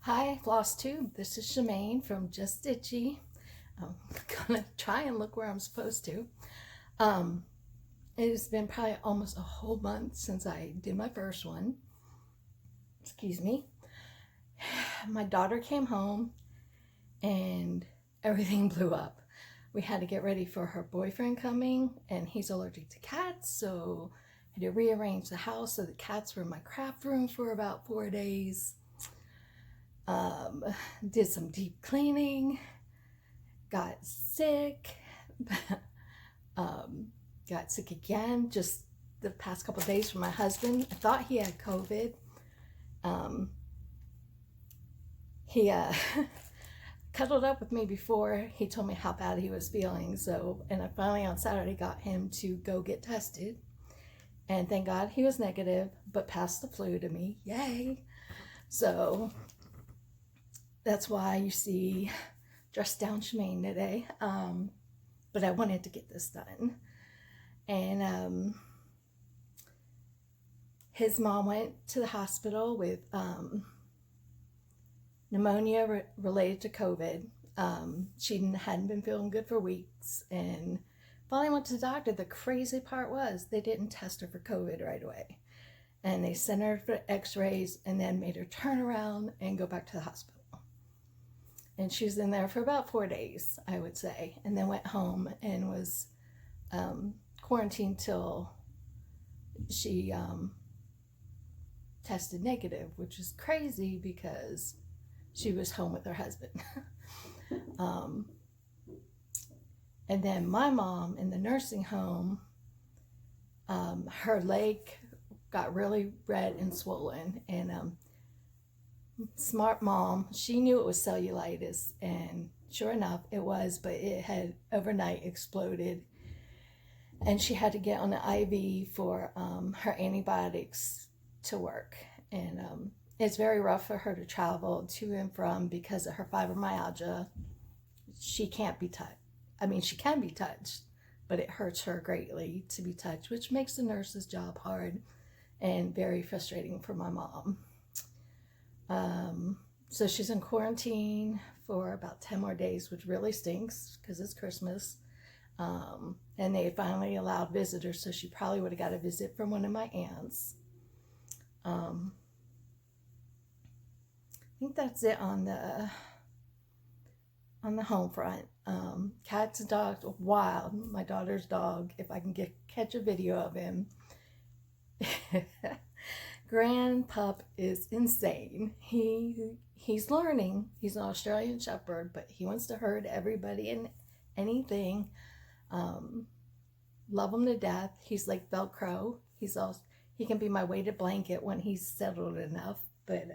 Hi, Flosstube. This is Shemaine from Just Stitchy. I'm gonna try and look where I'm supposed to. Um, it's been probably almost a whole month since I did my first one. Excuse me. My daughter came home and everything blew up. We had to get ready for her boyfriend coming, and he's allergic to cats, so I had to rearrange the house so the cats were in my craft room for about 4 days. Um, did some deep cleaning, got sick, um, got sick again just the past couple of days from my husband. I thought he had COVID. Um, he cuddled up with me before he told me how bad he was feeling. So, and I finally on Saturday got him to go get tested. And thank God he was negative, but passed the flu to me. Yay! So that's why you see dressed down Shemaine today. But I wanted to get this done. And his mom went to the hospital with pneumonia related to COVID. She hadn't been feeling good for weeks and finally went to the doctor. The crazy part was they didn't test her for COVID right away. And they sent her for x-rays and then made her turn around and go back to the hospital. And she was in there for about 4 days, I would say, and then went home and was quarantined till she tested negative, which is crazy because she was home with her husband. And then my mom in the nursing home, her leg got really red and swollen, and smart mom, she knew it was cellulitis, and sure enough it was, but it had overnight exploded, and she had to get on the IV for her antibiotics to work. And it's very rough for her to travel to and from because of her fibromyalgia. She can't be touched. I mean, she can be touched, but it hurts her greatly to be touched, which makes the nurse's job hard and very frustrating for my mom. So she's in quarantine for about 10 more days, which really stinks because it's Christmas. And they finally allowed visitors, so she probably would have got a visit from one of my aunts. I think that's it on the home front. Cats and dogs, wild. My daughter's dog, if I can catch a video of him. Grand Pup is insane. He's learning. He's an Australian Shepherd, but he wants to herd everybody and anything. Love him to death. He's like Velcro. He can be my weighted blanket when he's settled enough. But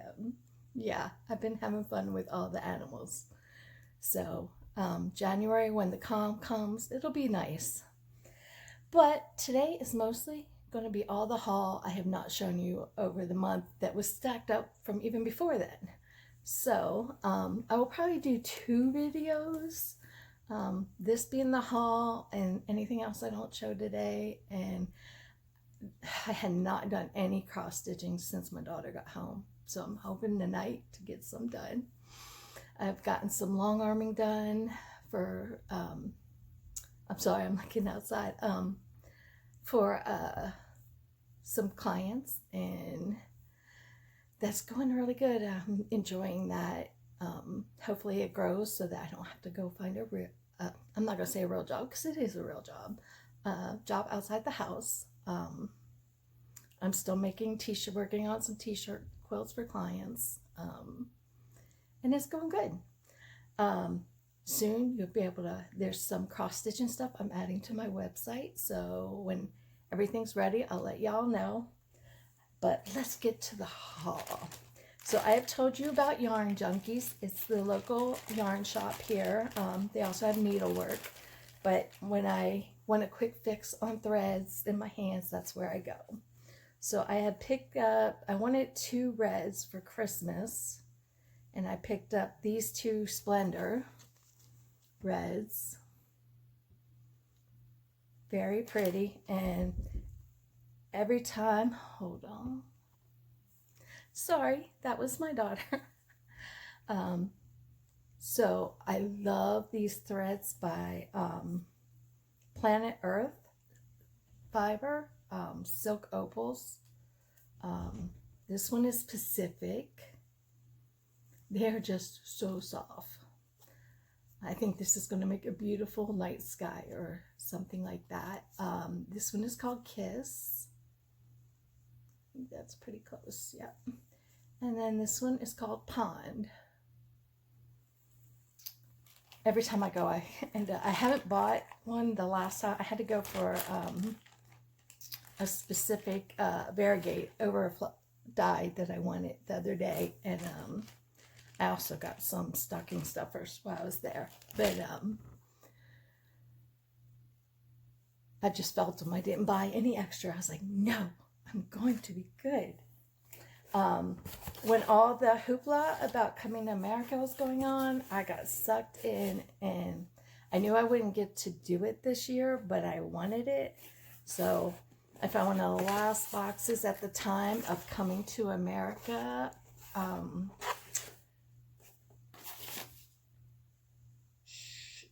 yeah, I've been having fun with all the animals. So January, when the calm comes, it'll be nice. But today is mostly going to be all the haul I have not shown you over the month that was stacked up from even before then. So I will probably do 2 videos, this being the haul and anything else I don't show today. And I had not done any cross stitching since my daughter got home, so I'm hoping tonight to get some done. I've gotten some long arming done for I'm sorry, I'm looking outside, for some clients, and that's going really good. I'm enjoying that. Hopefully it grows so that I don't have to go find a real, I'm not going to say a real job because it is a real job, job outside the house. I'm still working on some t-shirt quilts for clients, and it's going good. Soon you'll be able to, there's some cross stitching stuff I'm adding to my website, so when everything's ready I'll let y'all know. But let's get to the haul. So I have told you about Yarn Junkies. It's the local yarn shop here. They also have needlework, but when I want a quick fix on threads in my hands, that's where I go. So I had picked up, I wanted 2 reds for Christmas, and I picked up these 2 Splendor reds. Very pretty, and every time, hold on, sorry, that was my daughter. So I love these threads by Planet Earth Fiber, Silk Opals. This one is Pacific. They're just so soft. I think this is going to make a beautiful night sky or something like that. This one is called Kiss. I think that's pretty close, yep. And then this one is called Pond. Every time I go, I haven't bought one. The last time I had to go for a specific variegate over dye that I wanted the other day, and I also got some stocking stuffers while I was there. But I just felt them. I didn't buy any extra. I was like, no, I'm going to be good. When all the hoopla about coming to America was going on, I got sucked in, and I knew I wouldn't get to do it this year, but I wanted it. So I found one of the last boxes at the time of coming to America.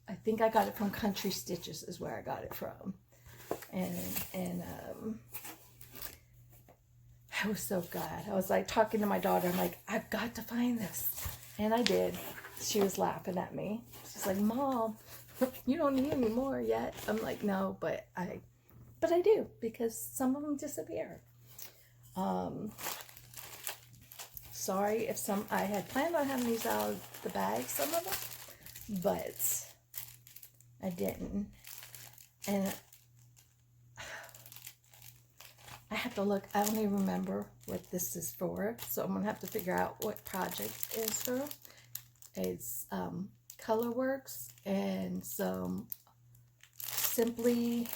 I think I got it from Country Stitches is where I got it from. And I was so glad. I was like talking to my daughter. I'm like, I've got to find this. And I did. She was laughing at me. She's like, Mom, you don't need any more yet. I'm like, no, but I do, because some of them disappear. Sorry if I had planned on having these out of the bag, some of them, but I didn't. And I have to look. I don't even remember what this is for, so I'm gonna have to figure out what project is for. It's Colorworks and some Simply,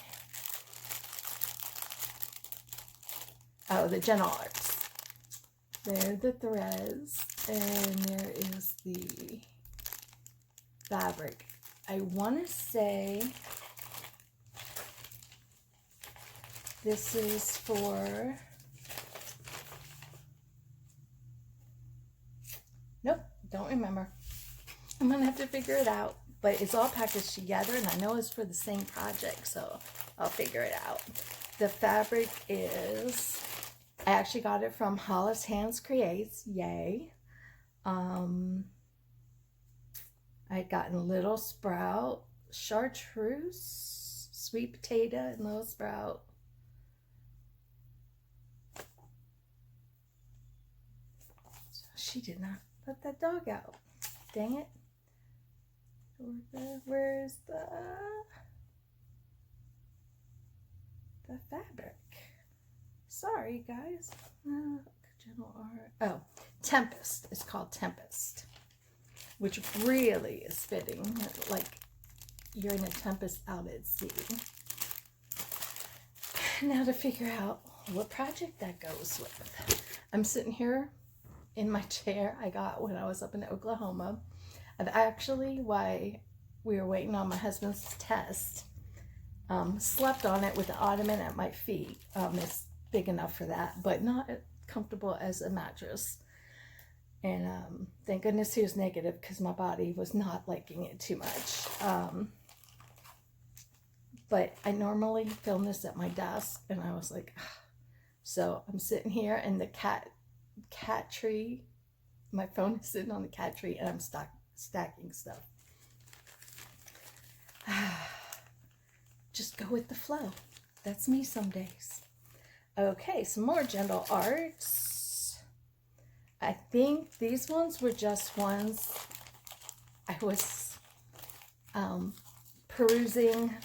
the Gentle Arts. There are the threads, and there is the fabric. I want to say this is for, nope, don't remember. I'm going to have to figure it out, but it's all packaged together, and I know it's for the same project, so I'll figure it out. The fabric is, I actually got it from Hollis Hands Creates, yay. I'd gotten Little Sprout, Chartreuse, Sweet Potato, and Little Sprout. She did not let that dog out. Dang it. Where's the fabric? Sorry, guys. General art. Oh, Tempest. It's called Tempest, which really is fitting. Like you're in a tempest out at sea. Now to figure out what project that goes with. I'm sitting here in my chair I got when I was up in Oklahoma. I've actually, while we were waiting on my husband's test, slept on it with the ottoman at my feet. It's big enough for that, but not comfortable as a mattress. And thank goodness he was negative, because my body was not liking it too much. But I normally film this at my desk, and I was like, ugh. So I'm sitting here, and the cat tree, my phone is sitting on the cat tree, and I'm stacking stuff. Just go with the flow. That's me some days. Okay, some more Gentle Arts. I think these ones were just ones I was perusing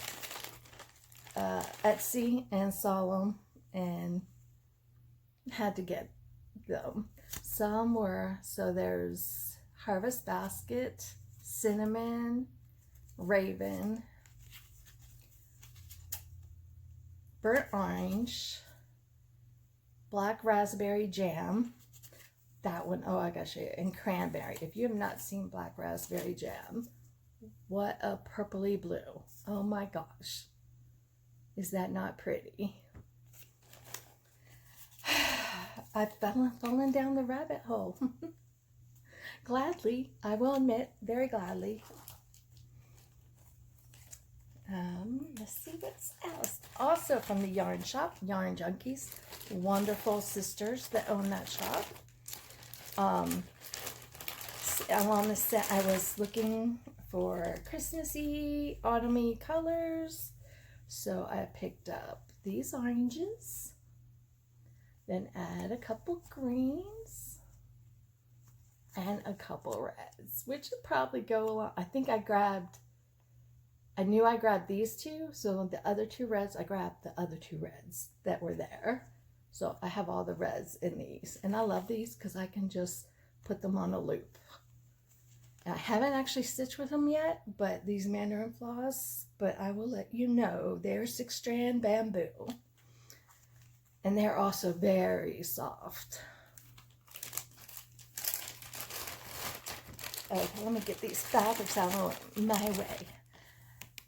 Etsy and saw them and had to get them. Some were, so there's Harvest Basket, Cinnamon, Raven, Burnt Orange, Black Raspberry Jam. That one, oh, I gotta show you. And Cranberry. If you have not seen Black Raspberry Jam, what a purpley blue. Oh my gosh. Is that not pretty? I've fallen down the rabbit hole. Gladly, I will admit, very gladly. Let's see what's else. Also from the yarn shop, Yarn Junkies, wonderful sisters that own that shop. Along the set, I was looking for Christmassy, autumny colors, so I picked up these oranges, then add a couple greens and a couple reds, which would probably go along. I knew I grabbed these two, so the other two reds, I grabbed the other two reds that were there. So I have all the reds in these, and I love these because I can just put them on a loop. I haven't actually stitched with them yet, but these Mandarin floss, but I will let you know. They're 6-strand bamboo, and they're also very soft. Okay, let me get these fabrics out of my way.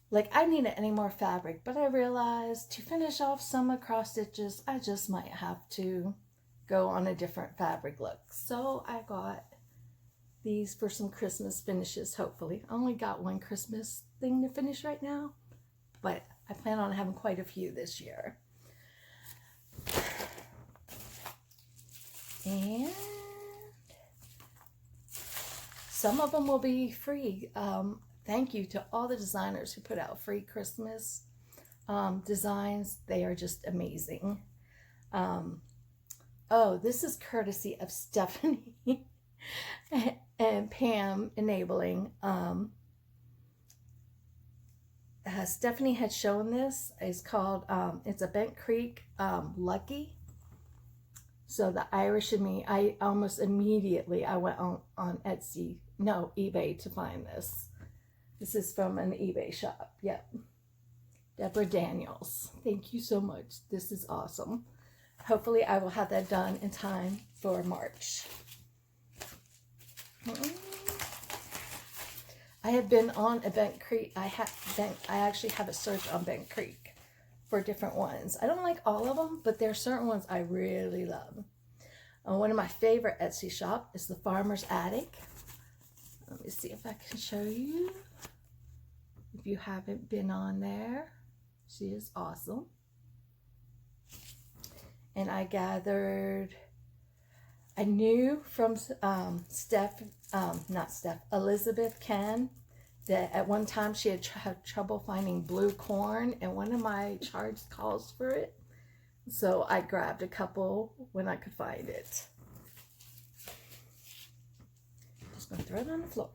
Like, I needed any more fabric, but I realized to finish off some cross stitches, I just might have to go on a different fabric look. So I got these for some Christmas finishes, hopefully. I only got one Christmas thing to finish right now, but I plan on having quite a few this year. And some of them will be free. Thank you to all the designers who put out free Christmas designs. They are just amazing. Oh, this is courtesy of Stephanie and Pam Enabling. Stephanie had shown this. It's called, it's a Bent Creek Lucky. So the Irish in me, I almost immediately, I went on eBay to find this. This is from an eBay shop. Yep. Deborah Daniels. Thank you so much. This is awesome. Hopefully I will have that done in time for March. I have been on a Bent Creek. I actually have a search on Bent Creek for different ones. I don't like all of them, but there are certain ones I really love. One of my favorite Etsy shop is the Farmer's Attic. Let me see if I can show you. If you haven't been on there, she is awesome. And I knew from Elizabeth Ken, that at one time she had trouble finding blue corn, and one of my charge calls for it. So I grabbed a couple when I could find it. Just gonna throw it on the floor.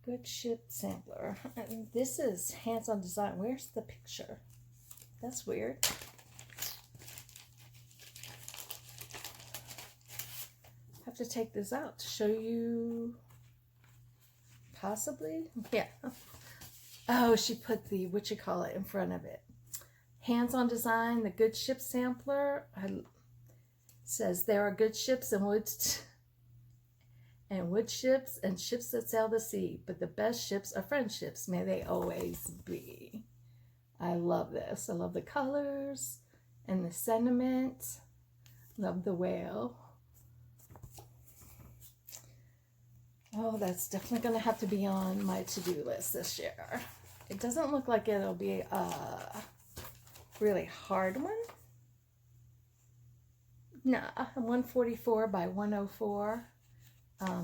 Good Ship Sampler. And this is hands-on design. Where's the picture? That's weird. Have to take this out to show you. Possibly? Yeah. Oh, she put the, in front of it. Hands-on design, the Good Ship Sampler. Says there are good ships and wood ships and ships that sail the sea, but the best ships are friendships. May they always be. I love this. I love the colors and the sentiment. Love the whale. Oh, that's definitely going to have to be on my to-do list this year. It doesn't look like it'll be a really hard one. Nah, 144 by 104.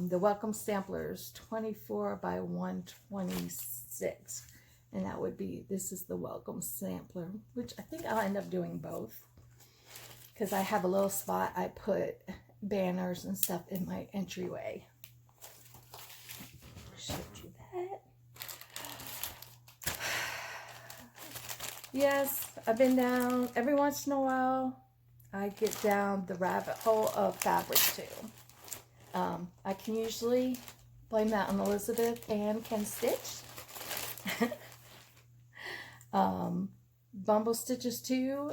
The Welcome Samplers 24 by 126. And that would be, this is the Welcome Sampler, which I think I'll end up doing both. Because I have a little spot I put banners and stuff in my entryway. Showed you that. Yes, I've been down every once in a while. I get down the rabbit hole of fabric too. I can usually blame that on Elizabeth and Can Stitch. Bumble Stitches too.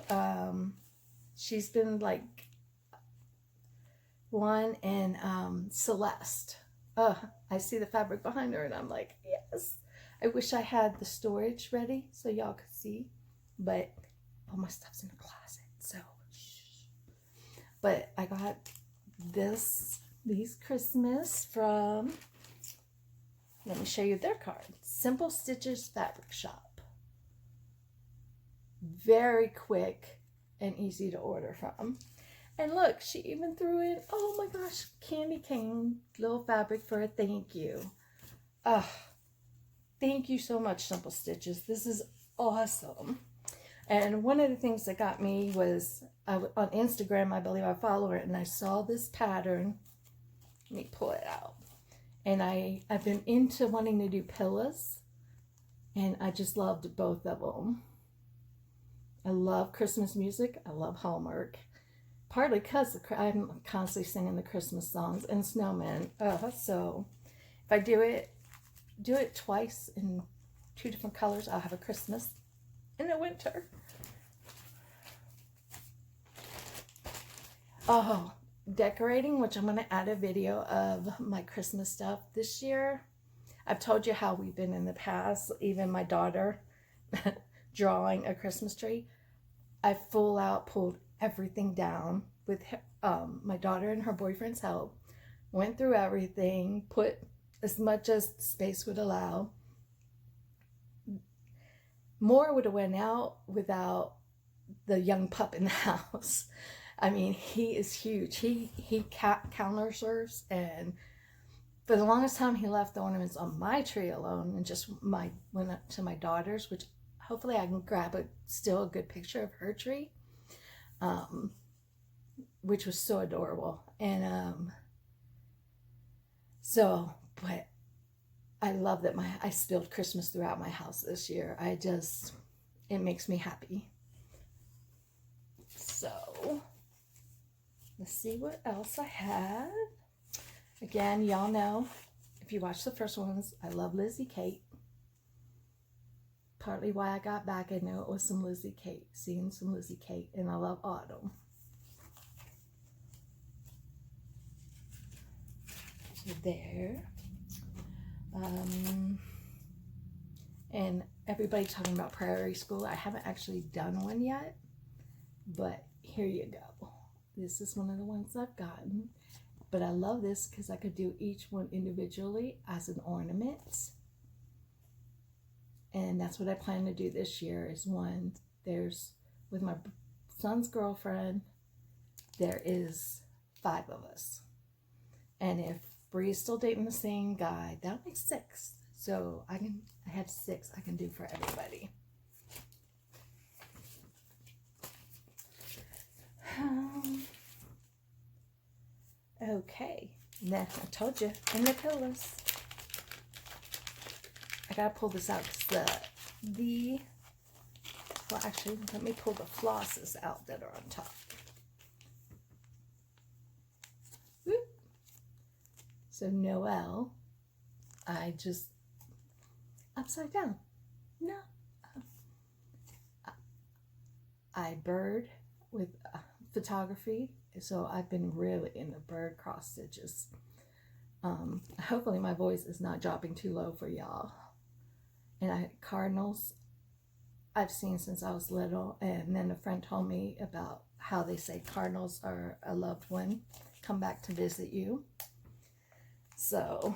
She's been like one, and Celeste. I see the fabric behind her and I'm like, yes. I wish I had the storage ready so y'all could see, but all my stuff's in the closet, so shh. But I got these Christmas from, let me show you their card. Simple Stitches Fabric Shop. Very quick and easy to order from. And look, she even threw in, oh my gosh, candy cane, little fabric for a thank you. Thank you so much, Simple Stitches. This is awesome. And one of the things that got me was on Instagram, I believe I follow her, and I saw this pattern. Let me pull it out. And I've been into wanting to do pillows, and I just loved both of them. I love Christmas music. I love Hallmark. Partly because I'm constantly singing the Christmas songs and snowmen. So if I do it twice in 2 different colors, I'll have a Christmas and a winter. Oh, decorating, which I'm going to add a video of my Christmas stuff this year. I've told you how we've been in the past, even my daughter drawing a Christmas tree. I full out pulled everything down with my daughter and her boyfriend's help. Went through everything, put as much as space would allow. More would have went out without the young pup in the house. I mean, he is huge. He counter serves, and for the longest time he left the ornaments on my tree alone, and just went up to my daughter's, which hopefully I can grab still a good picture of her tree, which was so adorable. And but I love that I spilled Christmas throughout my house this year. It makes me happy. So let's see what else I have. Again, y'all know, if you watch the first ones, I love Lizzie Kate. Partly why I got back, I know it was some Lizzie Kate, seeing some Lizzie Kate, and I love Autumn. So there. And everybody talking about Prairie School. I haven't actually done one yet, but here you go. This is one of the ones I've gotten. But I love this because I could do each one individually as an ornament. And that's what I plan to do this year is one. There's, with my son's girlfriend, there is 5 of us. And if Bree's still dating the same guy, that makes 6. So I have 6 I can do for everybody. Okay, now I told you, in the pillows. I gotta pull this out because well, actually, let me pull the flosses out that are on top. Whoop. So Noel, I just upside down. No, I bird with photography, so I've been really into bird cross stitches. Hopefully my voice is not dropping too low for y'all. And cardinals I've seen since I was little, and then a friend told me about how they say cardinals are a loved one come back to visit you. So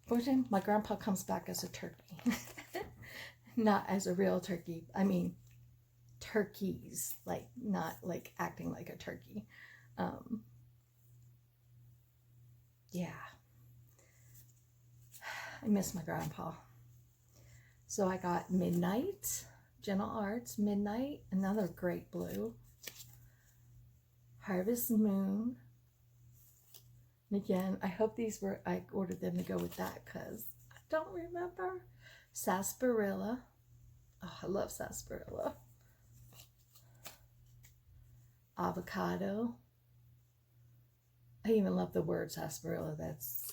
fortunately my grandpa comes back as a turkey. Not as a real turkey. I mean turkeys, like not like acting like a turkey. Yeah, I miss my grandpa. So I got Midnight, Gentle Arts, Midnight, another great blue, Harvest Moon. And again, I hope I ordered them to go with that because I don't remember. Sarsaparilla. Oh, I love sarsaparilla. Avocado. I even love the word sarsaparilla. That's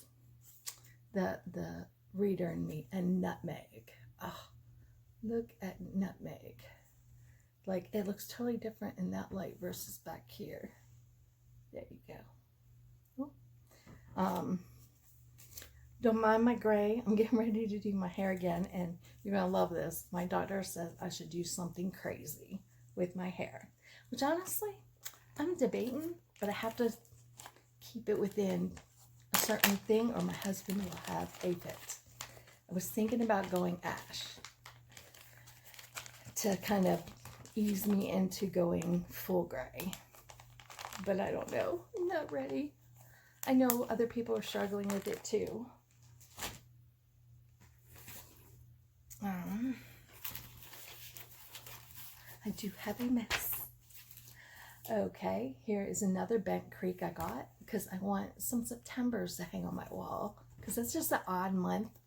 the reader in me. And nutmeg. Oh, look at nutmeg. Like, it looks totally different in that light versus back here. There you go. Don't mind my gray. I'm getting ready to do my hair again, and you're gonna love this. My daughter says I should do something crazy with my hair, which honestly I'm debating, but I have to keep it within a certain thing or my husband will have a fit. I was thinking about going ash to kind of ease me into going full gray. But I don't know. I'm not ready. I know other people are struggling with it too. I do have a mess. Okay, here is another Bent Creek I got because I want some Septembers to hang on my wall because that's just an odd month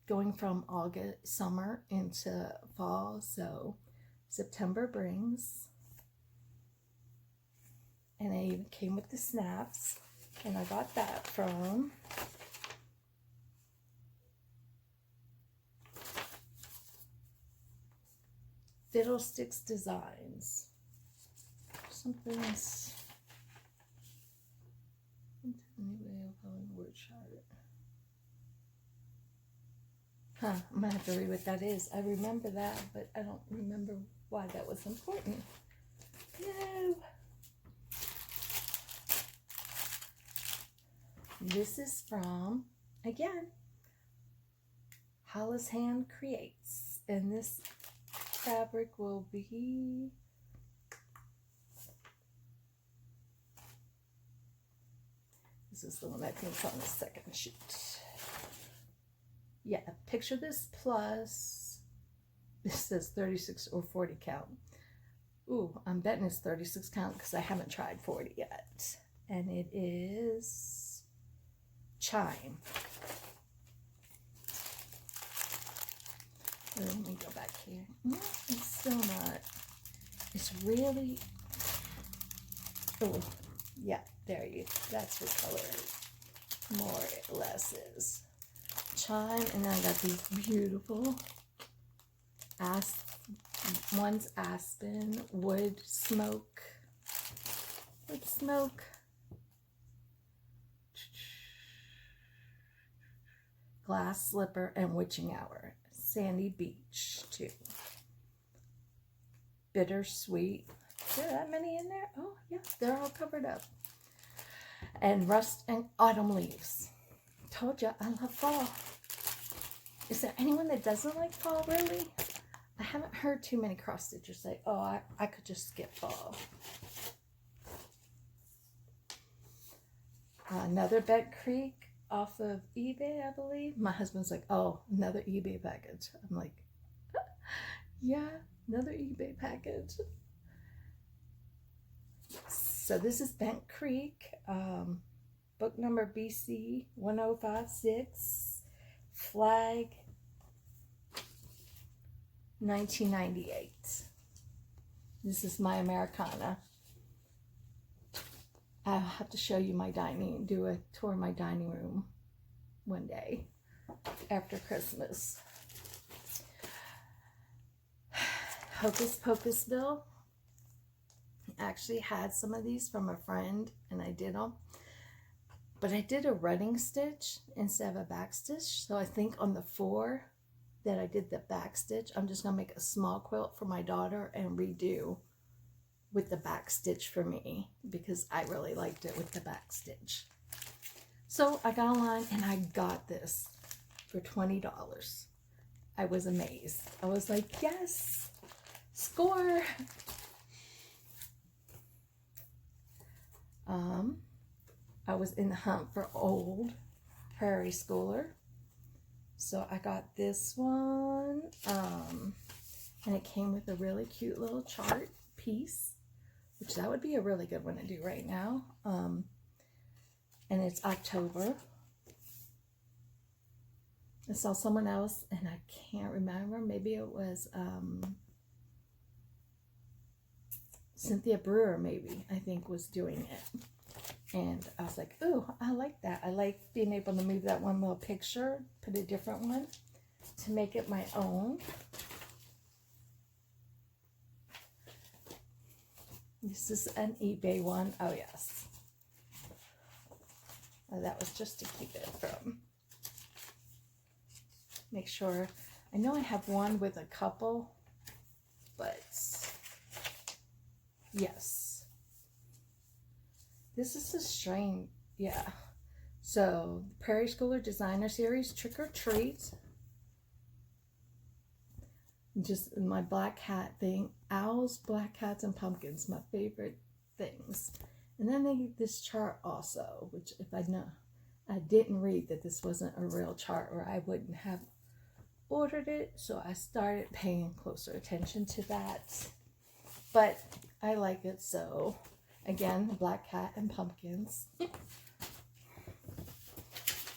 going from August, summer into fall. So September brings, and I even came with the snaps, and I got that from Fiddlesticks Designs. Something's word chart. Huh, I might have to read what that is. I remember that, but I don't remember why that was important. No. This is from, again, Hollis Hand Creates, and this fabric will be this is the one I think is on the second sheet. Yeah, picture this plus, this says 36 or 40 count. Ooh, I'm betting it's 36 count because I haven't tried 40 yet. And it is Chime. Let me go back here. No, it's still not. It's really, oh, yeah, there you, that's what color it more or less is. Chime, and then I got these beautiful, one's aspen, wood smoke, glass slipper, and witching hour. Sandy beach too. Bittersweet. Is there that many in there? Oh yeah, they're all covered up. And rust and autumn leaves. Told you I love fall. Is there anyone that doesn't like fall, really? I haven't heard too many cross stitchers say, oh, I could just skip fall. Another Bent Creek off of eBay, I believe. My husband's like, oh, another eBay package. I'm like, yeah, another eBay package. So this is Bent Creek, book number BC 1056, flag 1998. This is my Americana. I'll have to show you my dining, do a tour of my dining room one day after Christmas. Hocus Pocusville. Actually had some of these from a friend and I did them. But I did a running stitch instead of a back stitch. So I think on the 4 that I did the back stitch, I'm just going to make a small quilt for my daughter and redo with the back stitch for me because I really liked it with the back stitch. So I got online and I got this for $20. I was amazed. I was like, yes, score. I was in the hunt for old Prairie Schooler. So I got this one, and it came with a really cute little chart piece, which that would be a really good one to do right now. And it's October. I saw someone else, and I can't remember, maybe it was Cynthia Brewer, maybe, I think, was doing it. And I was like, ooh, I like that. I like being able to move that one little picture, put a different one to make it my own. This is an eBay one. Oh, yes. That was just to keep it from. Make sure. I know I have one with a couple, but yes. This is a string Yeah. So, Prairie Schooler Designer Series Trick or Treat. Just my black hat thing. Owls, black cats, and pumpkins. My favorite things. And then they get this chart also, which if I know, I didn't read that this wasn't a real chart or I wouldn't have ordered it. So I started paying closer attention to that. But I like it. So again, black cat and pumpkins.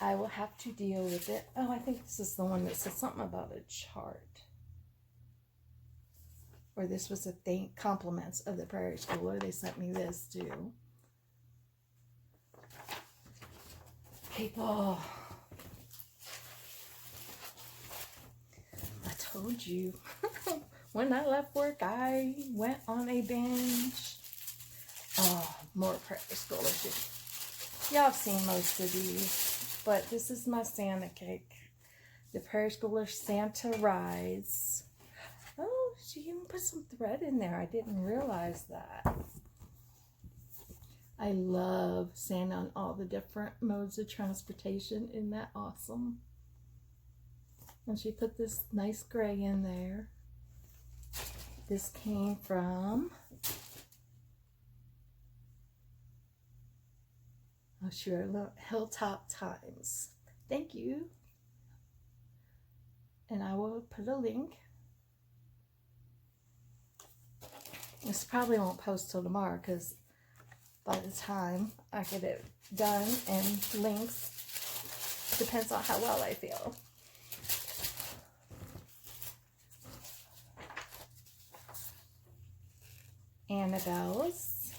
I will have to deal with it. Oh, I think this is the one that said something about a chart. Or this was a compliments of the Prairie Schooler. They sent me this too. People, I told you. When I left work, I went on a binge. Oh, more Prairie Schooler. Y'all have seen most of these, but this is my Santa cake. The Prairie Schooler Santa Rise. Oh, she even put some thread in there. I didn't realize that. I love Santa on all the different modes of transportation. Isn't that awesome? And she put this nice gray in there. This came from, oh sure, Hilltop Times. Thank you. And I will put a link. This probably won't post till tomorrow because by the time I get it done and links, depends on how well I feel. Annabelle's.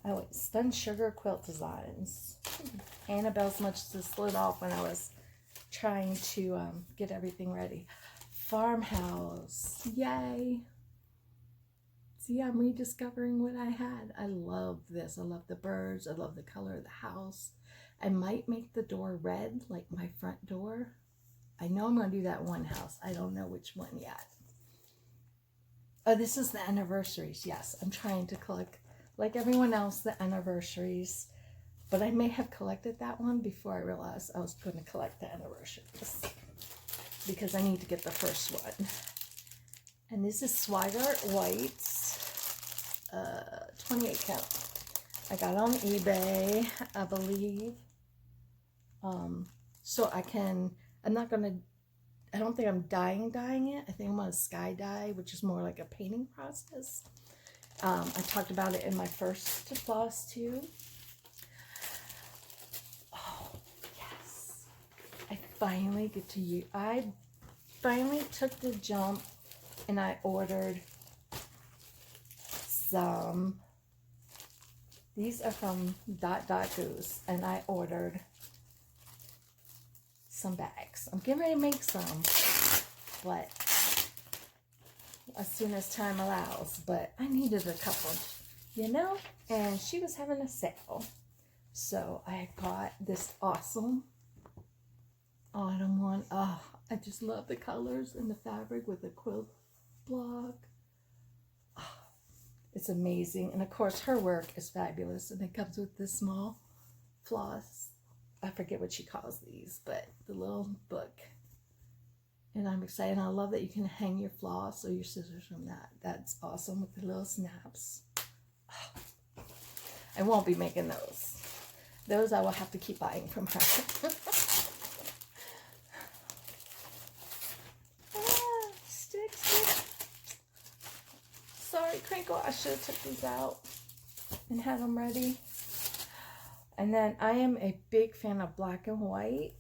Oh, it's Stun Sugar Quilt Designs. Annabelle's much just slid off when I was trying to get everything ready. Farmhouse. Yay. See, I'm rediscovering what I had. I love this. I love the birds. I love the color of the house. I might make the door red, like my front door. I know I'm going to do that one house. I don't know which one yet. Oh, this is the anniversaries. Yes, I'm trying to collect, like everyone else, the anniversaries. But I may have collected that one before I realized I was going to collect the anniversaries. Because I need to get the first one. And this is Swigart White's 28 count. I got on eBay, I believe. So I don't think I'm dyeing it. I think I'm going to sky dye, which is more like a painting process. I talked about it in my first Flosstube. Oh, yes. I finally get to use, I finally took the jump and I ordered some, these are from Goose, and I ordered some bags. I'm getting ready to make some, but as soon as time allows, but I needed a couple, you know, and she was having a sale. So I got this awesome autumn one. Oh, I just love the colors and the fabric with the quilt block. Oh, it's amazing. And of course her work is fabulous, and it comes with this small floss. I forget what she calls these, but the little book. And I'm excited. I love that you can hang your floss or your scissors from that. That's awesome with the little snaps. Oh, I won't be making those. Those I will have to keep buying from her. Stick. Sorry, Crinkle. I should have took these out and had them ready. And then I am a big fan of black and white.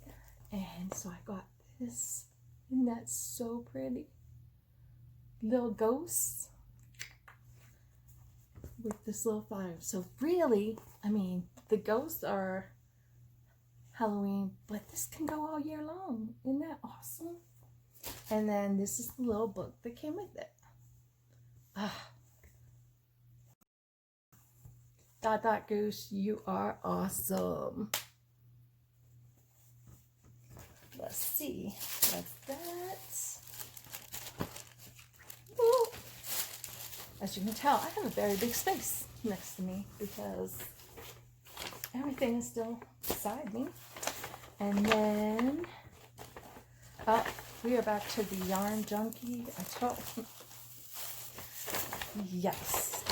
And so I got this. Isn't that so pretty? Little ghosts with this little fire. So really, I mean, the ghosts are Halloween, but this can go all year long. Isn't that awesome? And then this is the little book that came with it. Goose, you are awesome. Let's see. That's that. Ooh. as you can tell, I have a very big space next to me because everything is still beside me. And then, oh, we are back to the yarn junkie. I told, yes.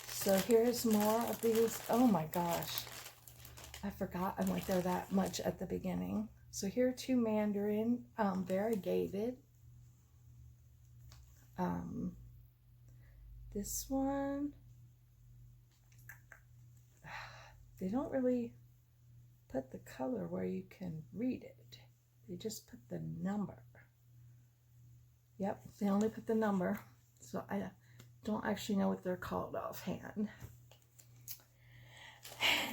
So here's more of these. Oh my gosh. I forgot I went there that much at the beginning. So here are 2 Mandarin, variegated. This one, they don't really put the color where you can read it. They just put the number. Yep, they only put the number. So I don't actually know what they're called offhand.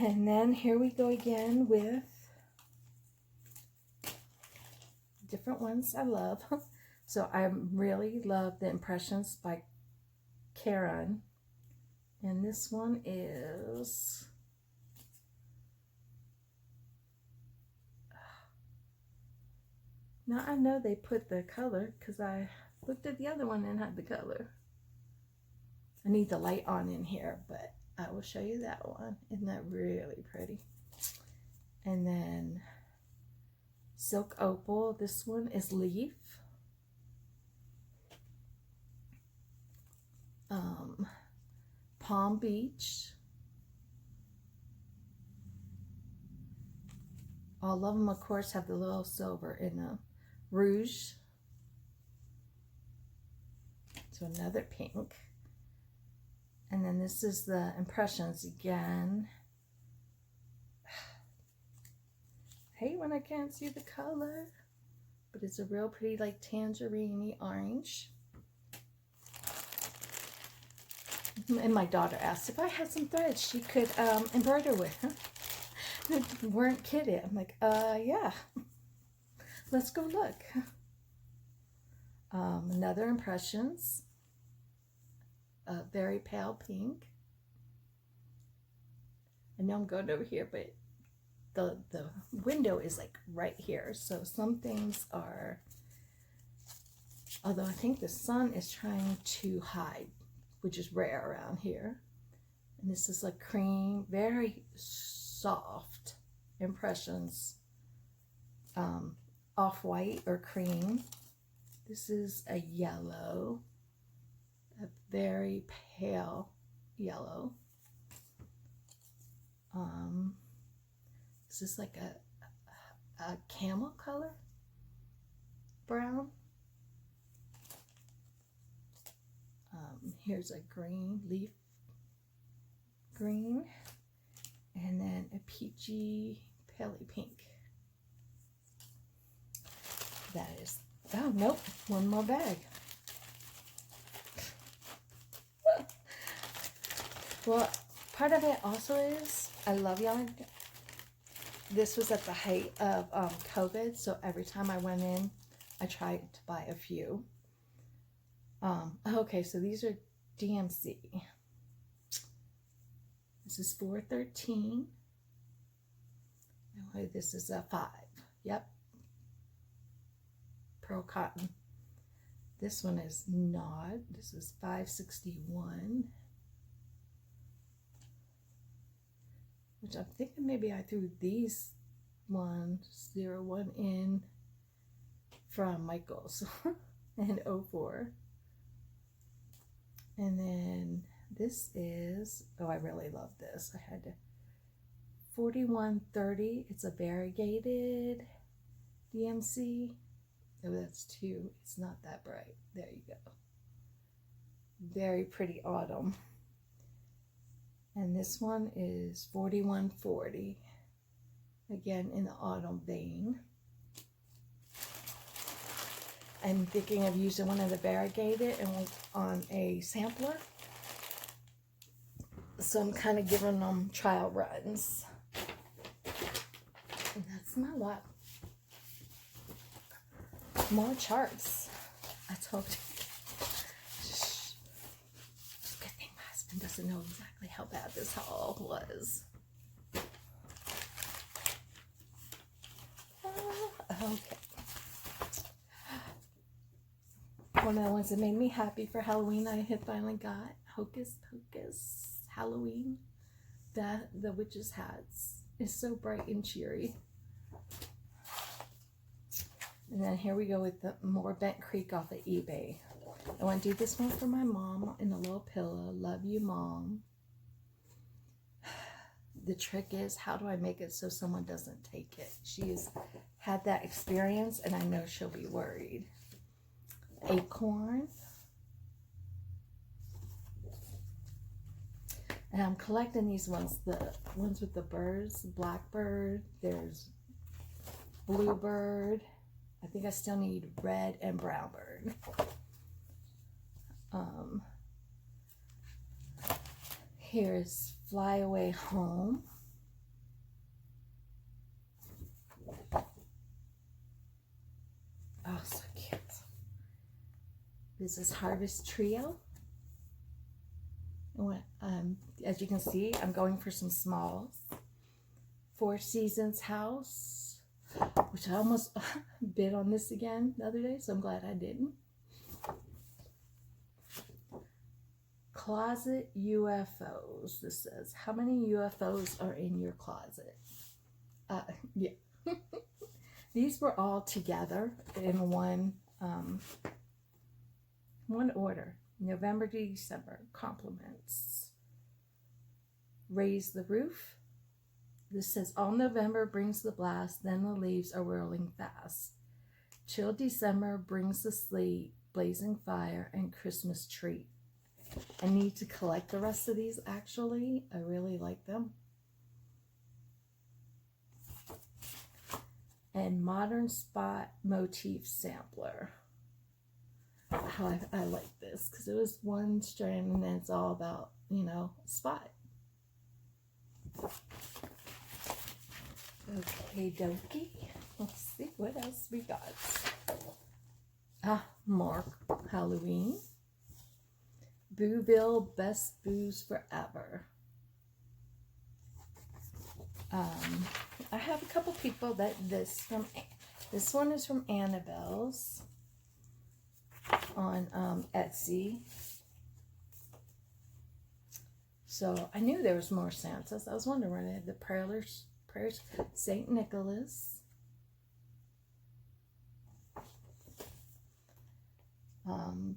And then here we go again with different ones I love. So I really love the Impressions by Karen. And this one is, now I know they put the color because I looked at the other one and had the color. I need the light on in here, but I will show you that one. Isn't that really pretty? And then Silk Opal. This one is Leaf. Palm Beach. All of them, of course, have the little silver in them. Rouge. So another pink. And then this is the Impressions again. I hate when I can't see the color, but it's a real pretty, like, tangerine-y orange. And my daughter asked if I had some threads she could embroider with. Weren't kidding. I'm like, yeah. Let's go look. Another Impressions. Very pale pink. I know I'm going over here, but the window is like right here. So some things are, although I think the sun is trying to hide, which is rare around here. And this is like cream, very soft Impressions, off-white or cream. This is a yellow, a very pale yellow. This is like a camel color, brown. Here's a green, leaf green, and then a peachy, paley pink. That is, oh nope, one more bag. Well, part of it also is, I love yarn. This was at the height of COVID, so every time I went in, I tried to buy a few. Okay, so these are DMC. This is 413. Anyway, this is a 5. Yep. Pearl cotton. This one is not. This is 561. Which I'm thinking maybe I threw these 101 in from Michael's in 04. And then this is, oh, I really love this. I had to, 4130. It's a variegated DMC. Oh, that's 2. It's not that bright. There you go. Very pretty autumn. And this one is 4140. Again, in the autumn vein. I'm thinking of using one of the variegated and on a sampler. So I'm kind of giving them trial runs. And that's my lot. More charts. I told you. Good thing my husband doesn't know exactly how bad this haul was. Okay. one of the ones that made me happy for Halloween I had finally got. Hocus Pocus Halloween. The witches' hats is so bright and cheery. And then here we go with the more Bent Creek off of eBay. I want to do this one for my mom in a little pillow. Love you, Mom. The trick is, how do I make it so someone doesn't take it? She's had that experience, and I know she'll be worried. Acorn. And I'm collecting these ones, the ones with the birds. Blackbird. There's bluebird. I think I still need red and brown bird. Here's Fly Away Home. Oh, so cute. This is Harvest Trio. As you can see, I'm going for some smalls. Four Seasons House, which I almost bid on this again the other day, so I'm glad I didn't. Closet UFOs. This says, how many UFOs are in your closet? Yeah. These were all together in one order. November to December. Compliments. Raise the Roof. This says, all November brings the blast, then the leaves are whirling fast. Chill December brings the sleet, blazing fire, and Christmas treat. I need to collect the rest of these, actually. I really like them. And Modern Spot Motif Sampler. I like this, because it was one strand, and then it's all about, you know, spot. Okay, dokie. Let's see what else we got. More Halloween. Booville Best Booze Forever. I have a couple people that this one is from Annabelle's on Etsy. So I knew there was more Santas. I was wondering where they had the prayers. St. Nicholas.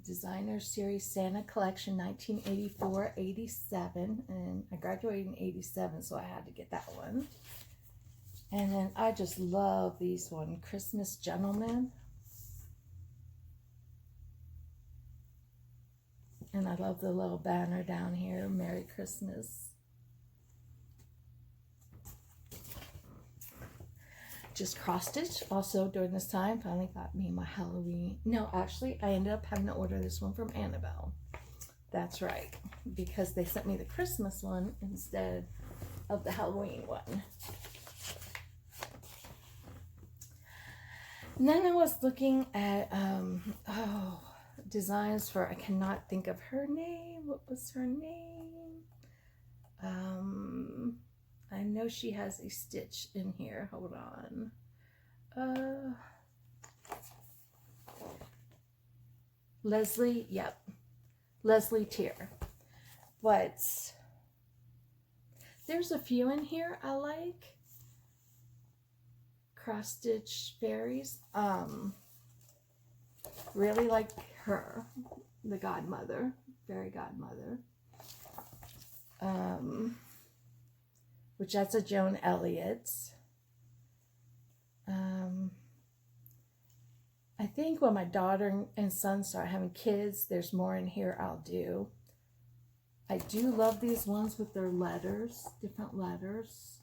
Designer Series Santa Collection 1984-87, and I graduated in 87, so I had to get that one. And then I just love these one, Christmas Gentleman. And I love the little banner down here, Merry Christmas. Just cross stitch also during this time. Finally got me my Halloween. No, actually, I ended up having to order this one from Annabelle. That's right, because they sent me the Christmas one instead of the Halloween one. And then I was looking at designs for, I cannot think of her name. What was her name? I know she has a stitch in here. Hold on. Leslie, yep. Leslie Tier. But there's a few in here I like. Cross stitch fairies. Really like her. The godmother. Fairy godmother. Which that's a Joan Elliott. I think when my daughter and son start having kids, there's more in here I'll do. I do love these ones with their letters, different letters.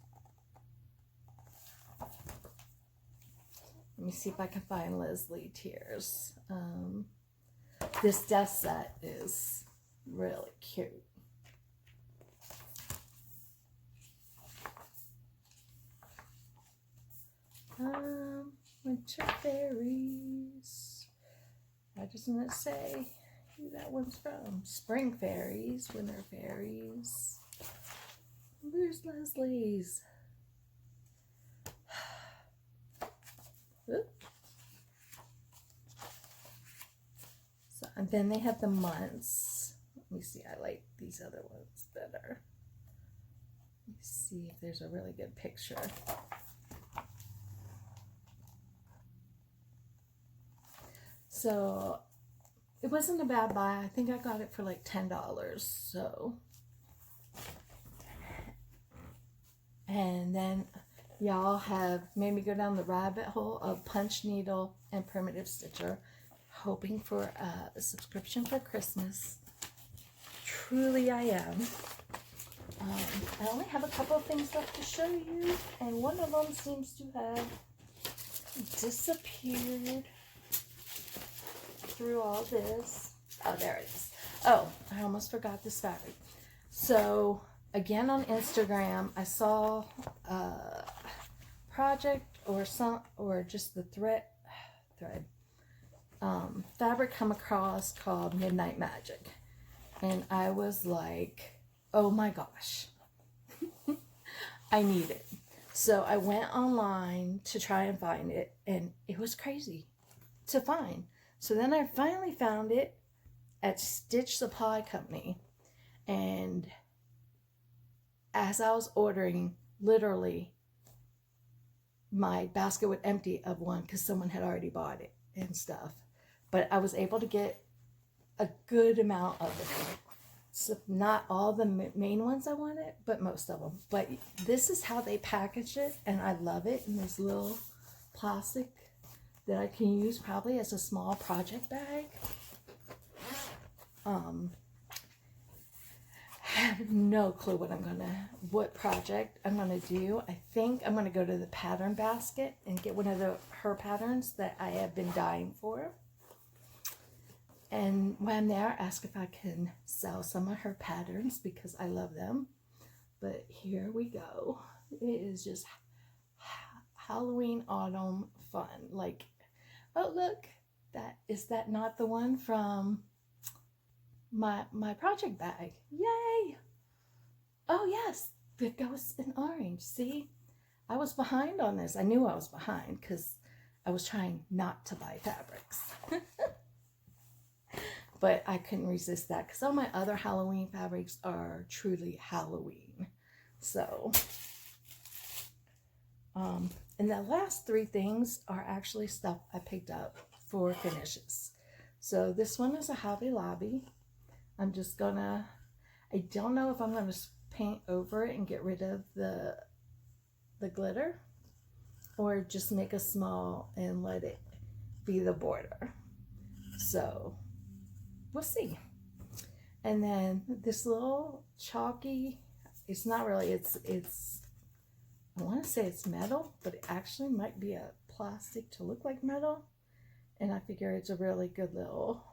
Let me see if I can find Leslie Tears. This desk set is really cute. Winter Fairies. Why doesn't it say who that one's from? Spring Fairies, Winter Fairies. Where's Leslie's? Oop. Sorry. and then they have the months. Let me see, I like these other ones better. Let me see if there's a really good picture. So it wasn't a bad buy. I think I got it for like $10. So, and then y'all have made me go down the rabbit hole of punch needle and primitive stitcher, hoping for a subscription for Christmas. Truly I am. I only have a couple of things left to show you, and one of them seems to have disappeared through all this. Oh, there it is. Oh, I almost forgot this fabric. So again on Instagram, I saw a project or just the thread fabric come across called Midnight Magic, and I was like, oh my gosh, I need it. So I went online to try and find it, and it was crazy to find. So then I finally found it at Stitch Supply Company, and as I was ordering, literally my basket would empty of one because someone had already bought it and stuff. But I was able to get a good amount of it. So not all the main ones I wanted, but most of them. But this is how they package it, and I love it in this little plastic that I can use probably as a small project bag. I have no clue what project I'm gonna do. I think I'm gonna go to the pattern basket and get one of her patterns that I have been dying for. And when I'm there, ask if I can sell some of her patterns because I love them. But here we go. It is just Halloween autumn fun. Like, oh look, is that not the one from my project bag? Yay! Oh yes, the ghost in orange. See, I was behind on this. I knew I was behind because I was trying not to buy fabrics. But I couldn't resist that because all my other Halloween fabrics are truly Halloween. So, and the last three things are actually stuff I picked up for finishes. So this one is a Hobby Lobby. I don't know if I'm gonna paint over it and get rid of the glitter, or just make a small and let it be the border. So we'll see. And then this little chalky, it's not really, it's I want to say it's metal, but it actually might be a plastic to look like metal. And I figure it's a really good little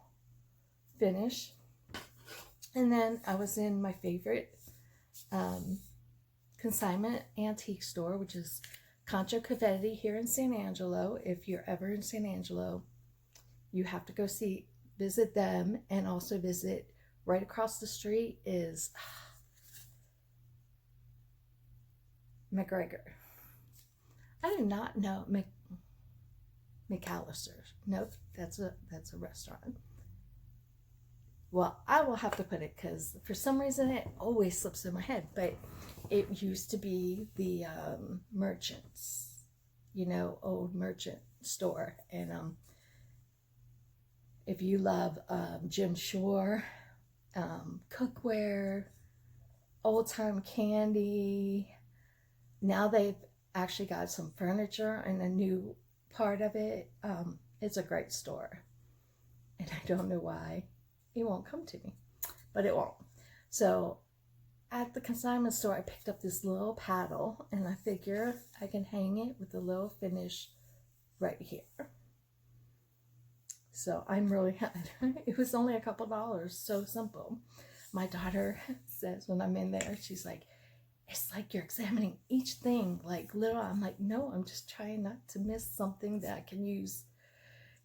finish. And then I was in my favorite consignment antique store, which is Concho Confetti here in San Angelo. If you're ever in San Angelo, you have to go visit them, and also visit right across the street is McGregor. I do not know McAllister. Nope, that's a restaurant. Well, I will have to put it because for some reason it always slips in my head, but it used to be the merchants, old merchant store. And if you love Jim Shore, cookware, old time candy, now they've actually got some furniture in a new part of it. It's a great store, and I don't know why it won't come to me, but it won't. So at the consignment store, I picked up this little paddle, and I figure I can hang it with a little finish right here. So I'm really happy. It was only a couple dollars, so simple. My daughter says when I'm in there, she's like, it's like you're examining each thing, like little. I'm like, no, I'm just trying not to miss something that I can use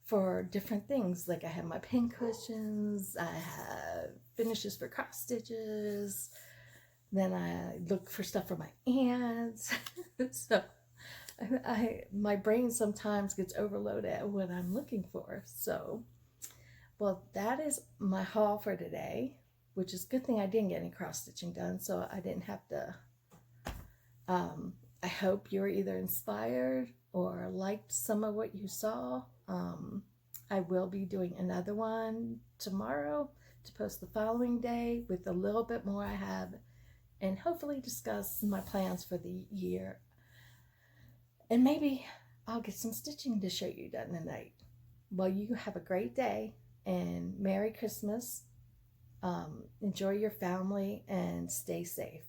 for different things. Like I have my pin cushions, I have finishes for cross stitches, then I look for stuff for my aunts. So my brain sometimes gets overloaded at what I'm looking for. So Well, that is my haul for today, which is a good thing I didn't get any cross stitching done, so I didn't have to. I hope you were either inspired or liked some of what you saw. I will be doing another one tomorrow to post the following day with a little bit more I have, and hopefully discuss my plans for the year. And maybe I'll get some stitching to show you done tonight. Well, you have a great day and Merry Christmas. Enjoy your family and stay safe.